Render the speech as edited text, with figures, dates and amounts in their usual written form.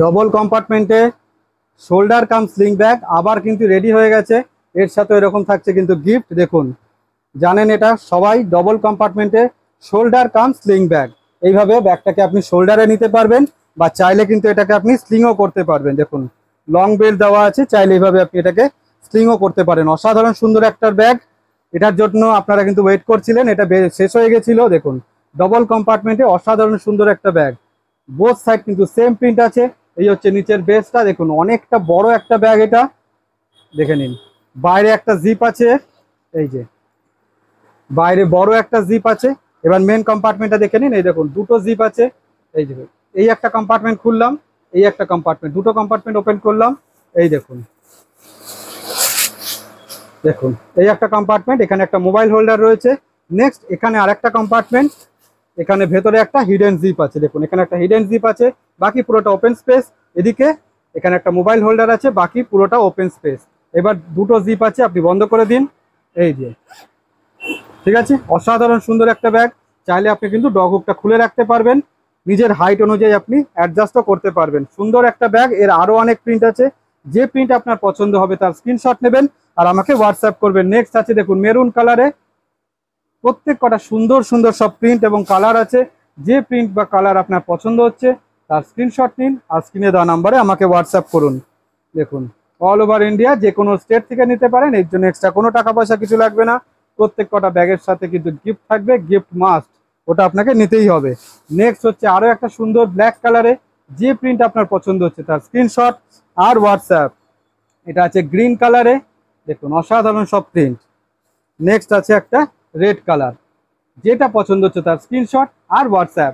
Double কম্পার্টমেন্টে shoulder কাম sling bag আবার কিন্তু ready হয়ে গেছে। এর সাথে এরকম থাকছে কিন্তু গিফট। দেখুন, জানেন এটা সবাই, ডবল কম্পার্টমেন্টে শোল্ডার কাম স্লিং ব্যাগ। এইভাবে ব্যাগটাকে আপনি শোল্ডারে নিতে পারবেন বা চাইলে কিন্তু এটাকে আপনি স্লিংও করতে পারবেন। দেখুন, লং বেল্ট দেওয়া আছে, চাইলে এইভাবে আপনি এটাকে স্লিংও করতে পারেন। অসাধারণ সুন্দর একটা ব্যাগ। এটার জন্য আপনারা কিন্তু ওয়েট করছিলেন, এটা শেষ হয়ে গেছিল। দেখুন, ডবল কম্পার্টমেন্টে অসাধারণ সুন্দর একটা ব্যাগ। বোথ সাইড কিন্তু সেম প্রিন্ট আছে। এই হচ্ছে নিচের বেসটা। দেখুন, অনেকটা বড় একটা ব্যাগ এটা, দেখে নিন। বাইরে একটা জিপ আছে, এই যে বাইরে বড় একটা জিপ আছে। এবার মেন কম্পার্টমেন্টটা দেখে নিন। এই দেখুন, দুটো জিপ আছে। এই যে এই একটা কম্পার্টমেন্ট খুললাম, এই একটা কম্পার্টমেন্ট, দুটো কম্পার্টমেন্ট ওপেন করলাম। এই দেখুন, দেখুন এই একটা কম্পার্টমেন্ট, এখানে একটা মোবাইল হোল্ডার রয়েছে। নেক্সট এখানে আরেকটা কম্পার্টমেন্ট, এখানে ভেতরে একটা হিডেন জিপ আছে। দেখুন, এখানে একটা হিডেন জিপ আছে, বাকি পুরোটা ওপেন স্পেস। এদিকে এখানে একটা মোবাইল হোল্ডার আছে, বাকি পুরোটা ওপেন স্পেস। এবার দুটো জিপ আছে, আপনি বন্ধ করে দিন। এই যে, ঠিক আছে, অসাধারণ সুন্দর একটা ব্যাগ। চাইলে আপনি কিন্তু ডগ হুকটা খুলে রাখতে পারবেন, নিজের হাইট অনুযায়ী আপনি অ্যাডজাস্টও করতে পারবেন। সুন্দর একটা ব্যাগ। এর আরো অনেক প্রিন্ট আছে, যে প্রিন্ট আপনার পছন্দ হবে তার স্ক্রিনশট নেবেন আর আমাকে হোয়াটসঅ্যাপ করবেন। নেক্সট আছে দেখুন মেরুন কালারে, প্রত্যেক কটা সুন্দর সুন্দর সব প্রিন্ট এবং কালার আছে। যে প্রিন্ট বা কালার আপনার পছন্দ হচ্ছে তার স্ক্রিনশট নিন আর স্ক্রিনে দেওয়া নাম্বারে আমাকে হোয়াটসঅ্যাপ করুন। দেখুন, অল ওভার ইন্ডিয়া যে কোনো স্টেট থেকে নিতে পারেন, এর জন্য এক্সট্রা কোনো টাকা পয়সা কিছু লাগবে না। প্রত্যেক কটা ব্যাগের সাথে কিন্তু গিফট থাকবে, গিফট মাস্ট, ওটা আপনাকে নিতেই হবে। নেক্সট হচ্ছে আরো একটা সুন্দর ব্ল্যাক কালারে, যে প্রিন্ট আপনার পছন্দ হচ্ছে তার স্ক্রিনশট আর হোয়াটসঅ্যাপ। এটা আছে গ্রিন কালারে, দেখুন অসাধারণ সব প্রিন্ট। নেক্সট আছে একটা রেড কালার, যেটা পছন্দ হচ্ছে তার স্ক্রিনশট আর হোয়াটসঅ্যাপ।